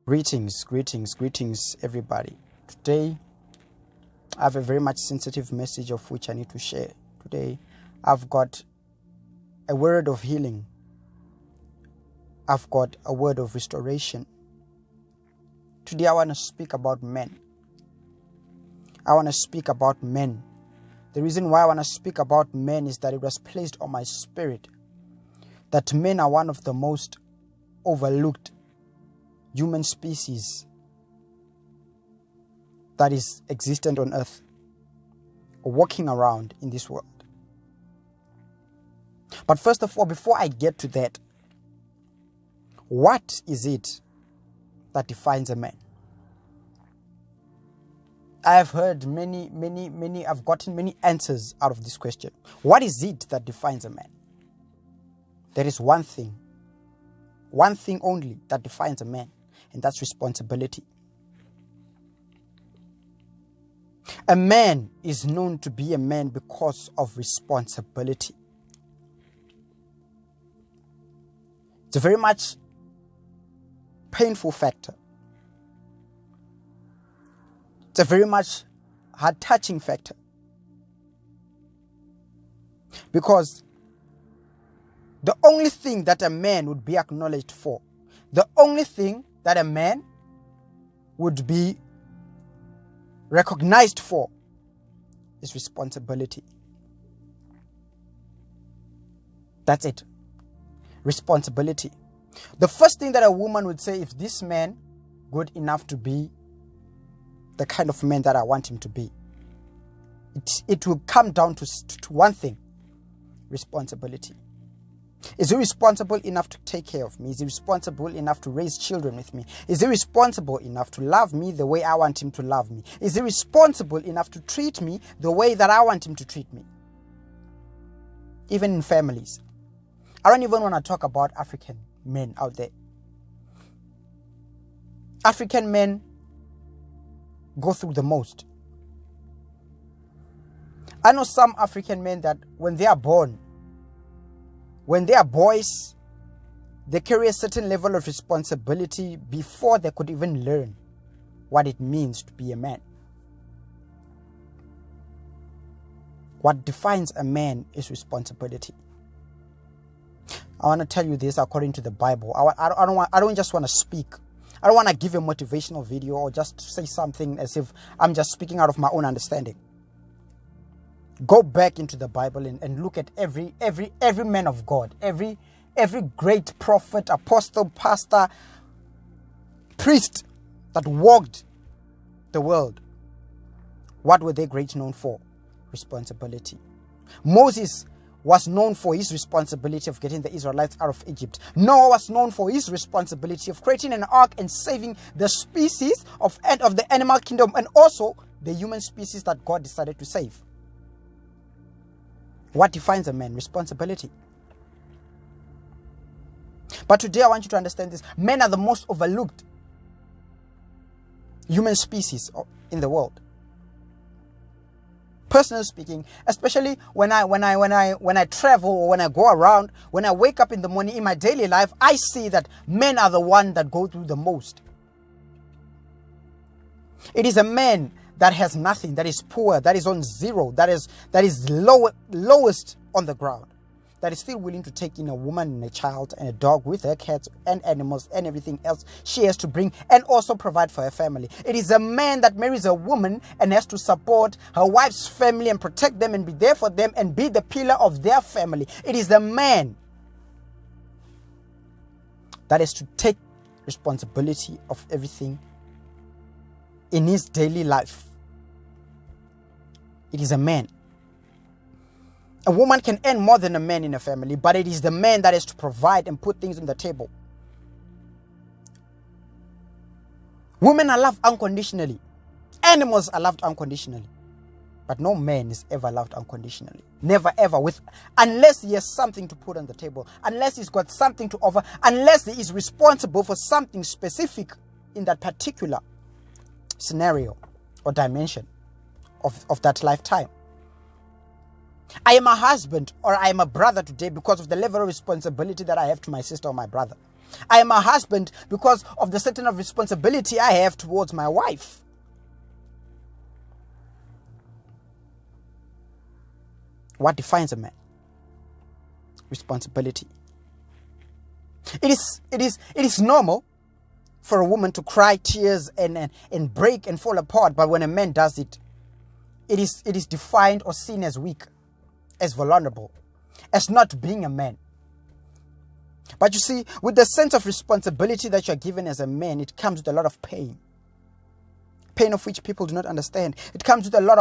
Greetings, everybody. Today, I have a very much sensitive message of which I need to share. Today, I've got a word of healing. I've got a word of restoration. Today, I want to speak about men. I want to speak about men. The reason why I want to speak about men is that it was placed on my spirit that men are one of the most overlooked human species that is existent on earth, walking around in this world. But first of all, before I get to that, what is it that defines a man? I have heard I've gotten many answers out of this question. What is it that defines a man? There is one thing only that defines a man, and that's responsibility. A man is known to be a man because of responsibility. It's a very much painful factor. It's a very much heart-touching factor. Because the only thing that a man would be acknowledged for, the only thing that a man would be recognized for is responsibility. That's it. Responsibility. The first thing that a woman would say, if this man good enough to be the kind of man that I want him to be, it will come down to one thing: responsibility. Is he responsible enough to take care of me? Is he responsible enough to raise children with me? Is he responsible enough to love me the way I want him to love me? Is he responsible enough to treat me the way that I want him to treat me? Even in families. I don't even want to talk about African men out there. African men go through the most. I know some African men that when they are born, when they are boys, they carry a certain level of responsibility before they could even learn what it means to be a man. What defines a man is responsibility. I want to tell you this according to the Bible. I don't just want to speak. I don't want to give a motivational video or just say something as if I'm just speaking out of my own understanding. Go back into the Bible and look at every man of God, every great prophet, apostle, pastor, priest that walked the world. What were they great known for? Responsibility. Moses was known for his responsibility of getting the Israelites out of Egypt. Noah was known for his responsibility of creating an ark and saving the species of the animal kingdom and also the human species that God decided to save. What defines a man? Responsibility. But today I want you to understand this. Men are the most overlooked human species in the world. Personally speaking, especially when I travel or when I go around, when I wake up in the morning in my daily life, I see that men are the ones that go through the most. It is a man that has nothing, that is poor, that is on zero, that is lowest on the ground, that is still willing to take in a woman and a child and a dog with her cats and animals and everything else she has to bring and also provide for her family. It is a man that marries a woman and has to support her wife's family and protect them and be there for them and be the pillar of their family. It is a man that is to take responsibility of everything in his daily life. It is a man. A woman can earn more than a man in a family, but it is the man that is to provide and put things on the table. Women are loved unconditionally. Animals are loved unconditionally. But no man is ever loved unconditionally. Never ever, unless he has something to put on the table, unless he's got something to offer, unless he is responsible for something specific in that particular scenario or dimension of that lifetime. I am a husband or I am a brother today because of the level of responsibility that I have to my sister or my brother. I am a husband because of the certain of responsibility I have towards my wife. What defines a man? Responsibility. It is normal for a woman to cry tears and break and fall apart, but when a man does it, it is defined or seen as weak, as vulnerable, as not being a man. But you see, with the sense of responsibility that you're given as a man, it comes with a lot of pain. Pain of which people do not understand. It comes with a lot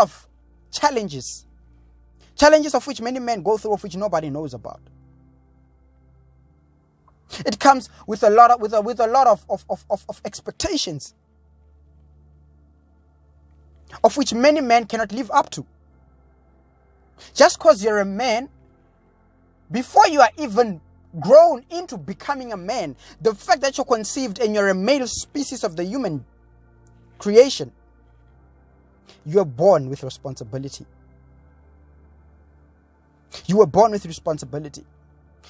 of challenges. Challenges of which many men go through, of which nobody knows about. It comes with a lot of expectations, of which many men cannot live up to. Just because you're a man, before you are even grown into becoming a man, the fact that you're conceived and you're a male species of the human creation, you are born with responsibility. You were born with responsibility.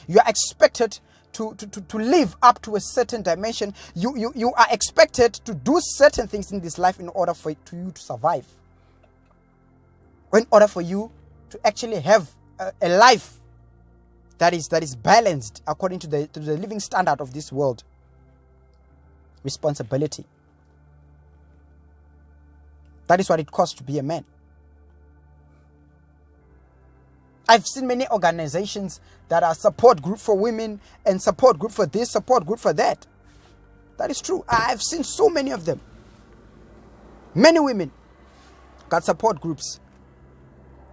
You are expected to live up to a certain dimension. You are expected to do certain things in this life in order for you to survive. Or in order for you to actually have a life that is balanced according to the living standard of this world. Responsibility. That is what it costs to be a man. I've seen many organizations that are support group for women and support group for this, support group for that. That is true. I've seen so many of them. Many women got support groups.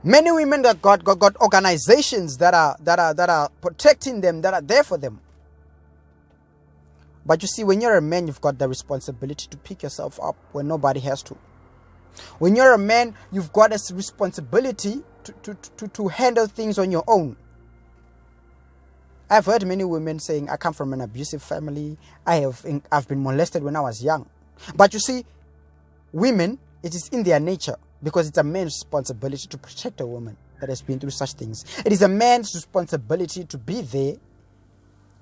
Many women that got organizations that are protecting them, that are there for them. But you see, when you're a man, you've got the responsibility to pick yourself up when nobody has to. When you're a man, you've got a responsibility to handle things on your own. I've heard many women saying, I come from an abusive family. I've been molested when I was young. But you see, women, it is in their nature, because it's a man's responsibility to protect a woman that has been through such things. It is a man's responsibility to be there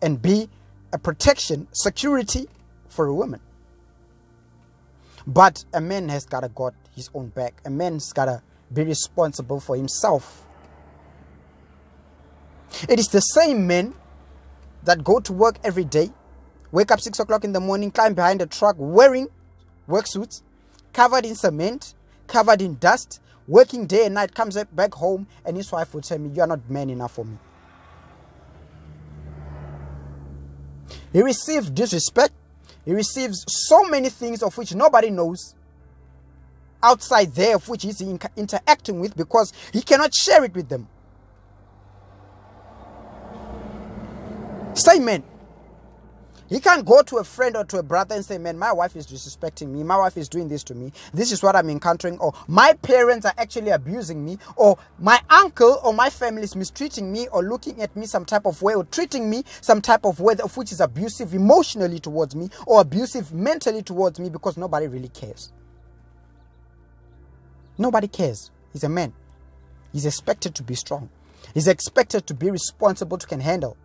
and be a protection, security for a woman. But a man has got to got his own back. A man's got to be responsible for himself. It is the same men that go to work every day, wake up 6 o'clock in the morning, climb behind a truck wearing work suits, covered in cement, covered in dust, working day and night, comes back home, and his wife would tell me, you are not man enough for me. He receives disrespect. He receives so many things of which nobody knows outside there, of which he's interacting with, because he cannot share it with them. Same man. He can't go to a friend or to a brother and say, man, my wife is disrespecting me. My wife is doing this to me. This is what I'm encountering. Or my parents are actually abusing me. Or my uncle or my family is mistreating me or looking at me some type of way or treating me some type of way of which is abusive emotionally towards me or abusive mentally towards me, because nobody really cares. Nobody cares. He's a man. He's expected to be strong. He's expected to be responsible, to can handle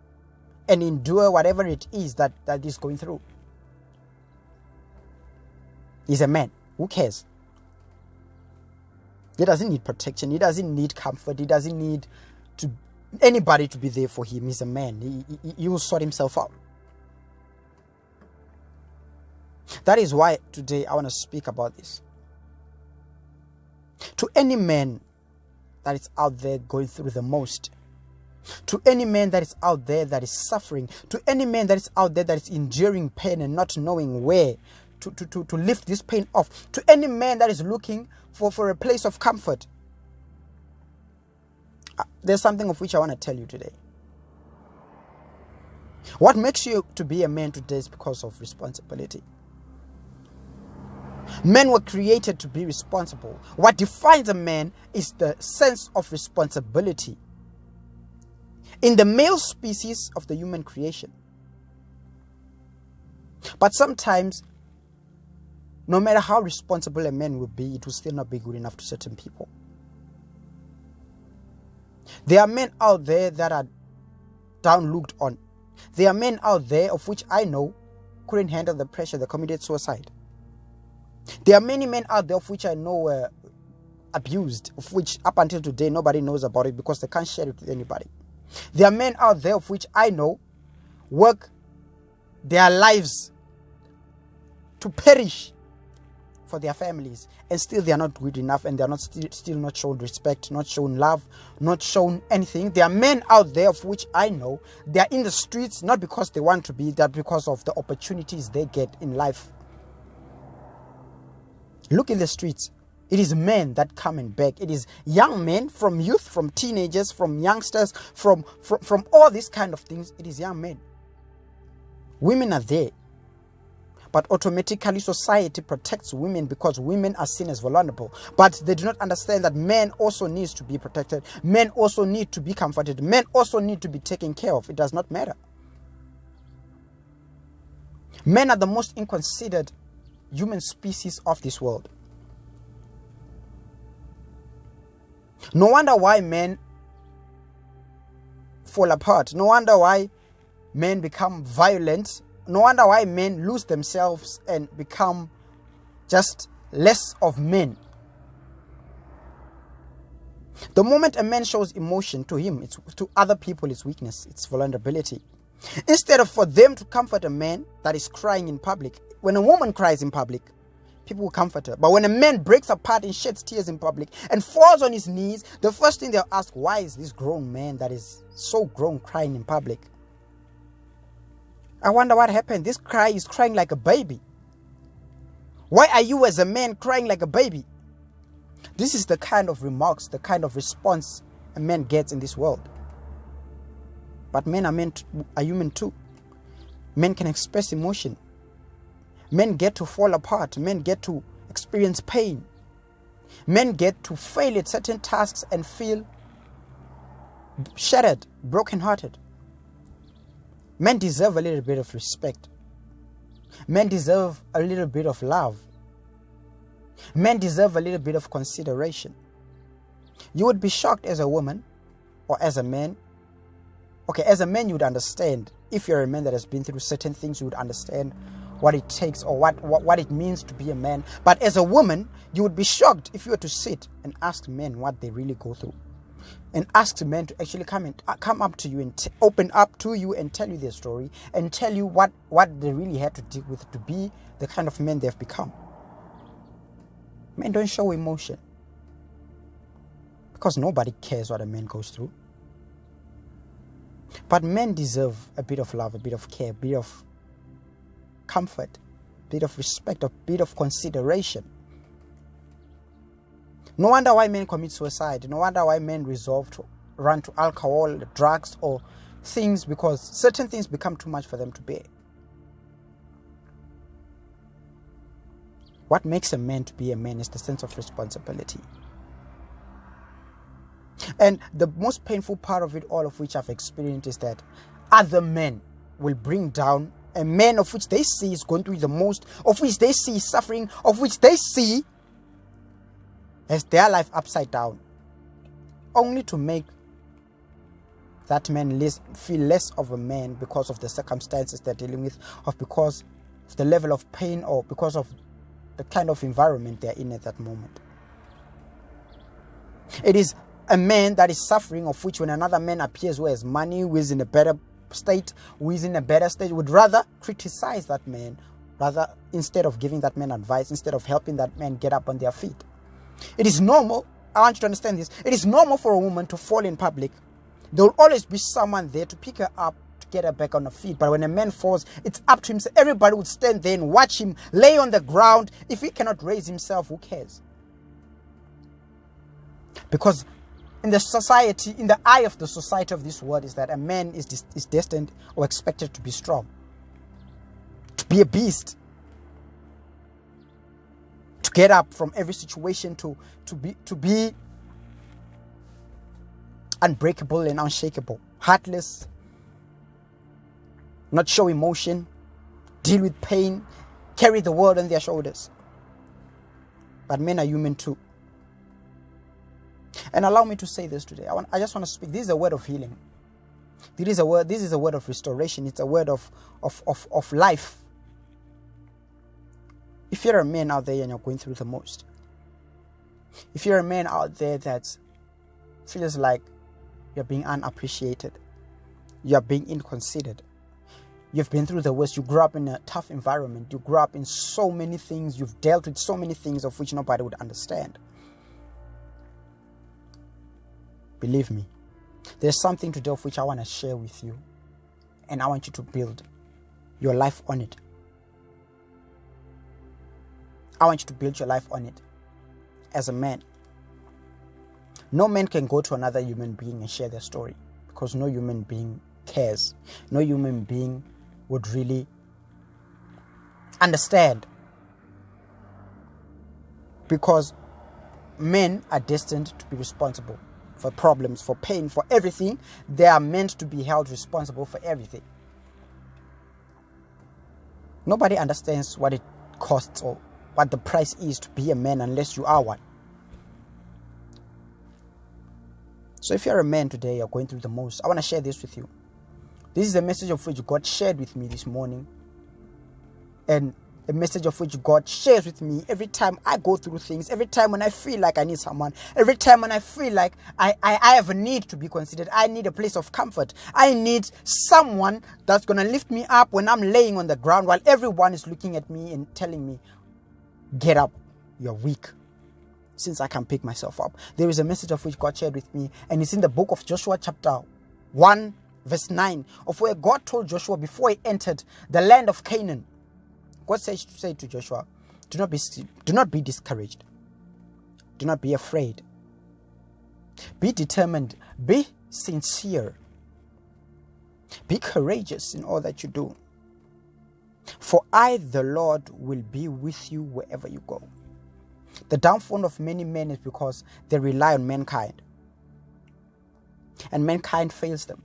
and endure whatever it is that he's going through. He's a man. Who cares? He doesn't need protection. He doesn't need comfort. He doesn't need anybody to be there for him. He's a man. He will sort himself out. That is why today I want to speak about this. To any man that is out there going through the most, to any man that is out there that is suffering, to any man that is out there that is enduring pain and not knowing where to lift this pain off, to any man that is looking for a place of comfort, there's something of which I want to tell you today. What makes you to be a man today is because of responsibility. Men were created to be responsible. What defines a man is the sense of responsibility in the male species of the human creation. But sometimes, no matter how responsible a man will be, it will still not be good enough to certain people. There are men out there that are down looked on. There are men out there of which I know couldn't handle the pressure, they committed suicide. There are many men out there of which I know were abused, of which up until today nobody knows about it because they can't share it with anybody. There are men out there of which I know work their lives to perish for their families, and still they are not good enough, and they are not still not shown respect, not shown love, not shown anything. There are men out there of which I know they are in the streets not because they want to be, that because of the opportunities they get in life. Look in the streets. It is men that come and beg. It is young men, from youth, from teenagers, from youngsters, from all these kind of things. It is young men. Women are there. But automatically society protects women because women are seen as vulnerable. But they do not understand that men also need to be protected. Men also need to be comforted. Men also need to be taken care of. It does not matter. Men are the most inconsidered human species of this world. No wonder why men fall apart. No wonder why men become violent. No wonder why men lose themselves and become just less of men. The moment a man shows emotion, to him, to other people, it's weakness, it's vulnerability. Instead of for them to comfort a man that is crying in public, when a woman cries in public, people will comfort her. But when a man breaks apart and sheds tears in public and falls on his knees, the first thing they'll ask, why is this grown man that is so grown crying in public? I wonder what happened. This cry is crying like a baby. Why are you as a man crying like a baby? This is the kind of remarks, the kind of response a man gets in this world. But men are human too. Men can express emotion. Men get to fall apart. Men get to experience pain. Men get to fail at certain tasks and feel shattered, brokenhearted. Men deserve a little bit of respect. Men deserve a little bit of love. Men deserve a little bit of consideration. You would be shocked as a woman or as a man. Okay, as a man you would understand. If you're a man that has been through certain things, you would understand what it takes or what it means to be a man. But as a woman, you would be shocked if you were to sit and ask men what they really go through. And ask men to actually come up to you and open up to you and tell you their story and tell you what they really had to deal with to be the kind of men they've become. Men don't show emotion because nobody cares what a man goes through. But men deserve a bit of love, a bit of care, a bit of comfort, a bit of respect, a bit of consideration. No wonder why men commit suicide. No wonder why men resolve to run to alcohol, drugs, or things, because certain things become too much for them to bear. What makes a man to be a man is the sense of responsibility. And the most painful part of it all, of which I've experienced, is that other men will bring down a man of which they see is going through the most, of which they see suffering, of which they see as their life upside down, only to make that man feel less of a man because of the circumstances they're dealing with, or because of the level of pain, or because of the kind of environment they're in at that moment. It is a man that is suffering, of which when another man appears who has money, who is in a better state, would rather criticize that man, instead of giving that man advice, instead of helping that man get up on their feet. It is normal, I want you to understand this, it is normal for a woman to fall in public. There will always be someone there to pick her up, to get her back on her feet. But when a man falls, it's up to him. So everybody would stand there and watch him lay on the ground. If he cannot raise himself, who cares? Because in the society, in the eye of the society of this world, is that a man is destined or expected to be strong, to be a beast, to get up from every situation, to be unbreakable and unshakable, heartless, not show emotion, deal with pain, carry the world on their shoulders. But men are human too. And allow me to say this today. I just want to speak. This is a word of healing. This is a word of restoration. It's a word of life. If you're a man out there and you're going through the most, if you're a man out there that feels like you're being unappreciated, you're being inconsidered, you've been through the worst, you grew up in a tough environment, you grew up in so many things, you've dealt with so many things of which nobody would understand. Believe me, there's something today of which I want to share with you, and I want you to build your life on it. I want you to build your life on it as a man. No man can go to another human being and share their story, because no human being cares. No human being would really understand, because men are destined to be responsible for problems, for pain, for everything. They are meant to be held responsible for everything. Nobody understands what it costs or what the price is to be a man unless you are one. So if you're a man today, you're going through the most, I want to share this with you. This is a message of which God shared with me this morning, and a message of which God shares with me every time I go through things, every time when I feel like I need someone, every time when I feel like I have a need to be considered, I need a place of comfort, I need someone that's going to lift me up when I'm laying on the ground while everyone is looking at me and telling me, get up, you're weak, since I can pick myself up. There is a message of which God shared with me, and it's in the book of Joshua chapter 1 verse 9, of where God told Joshua before he entered the land of Canaan. God said to Joshua, do not be discouraged. Do not be afraid. Be determined. Be sincere. Be courageous in all that you do. For I, the Lord, will be with you wherever you go. The downfall of many men is because they rely on mankind, and mankind fails them.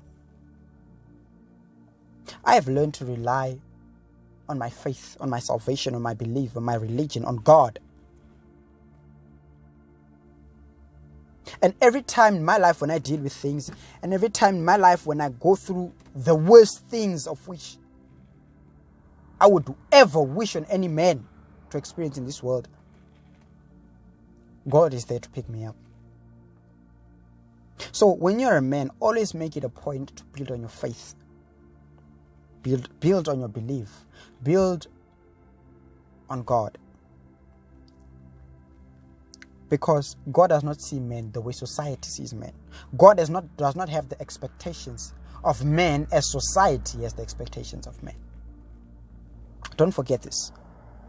I have learned to rely on my faith, on my salvation, on my belief, on my religion, on God. And every time in my life when I deal with things, and every time in my life when I go through the worst things of which I would ever wish on any man to experience in this world, God is there to pick me up. So when you're a man, always make it a point to build on your faith. Build on your belief. Build on God. Because God does not see men the way society sees men. God does not have the expectations of men as society has the expectations of men. Don't forget this.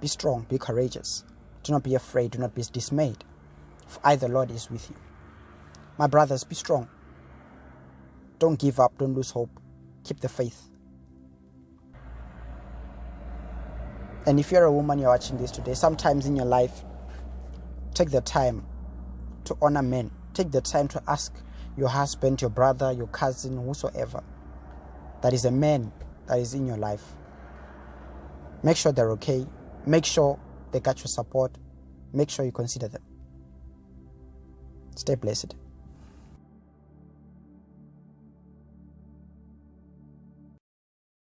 Be strong, be courageous. Do not be afraid, do not be dismayed. For I, the Lord, is with you. My brothers, be strong. Don't give up, don't lose hope. Keep the faith. And if you're a woman, you're watching this today, sometimes in your life, take the time to honor men. Take the time to ask your husband, your brother, your cousin, whosoever that is a man that is in your life. Make sure they're okay. Make sure they got your support. Make sure you consider them. Stay blessed.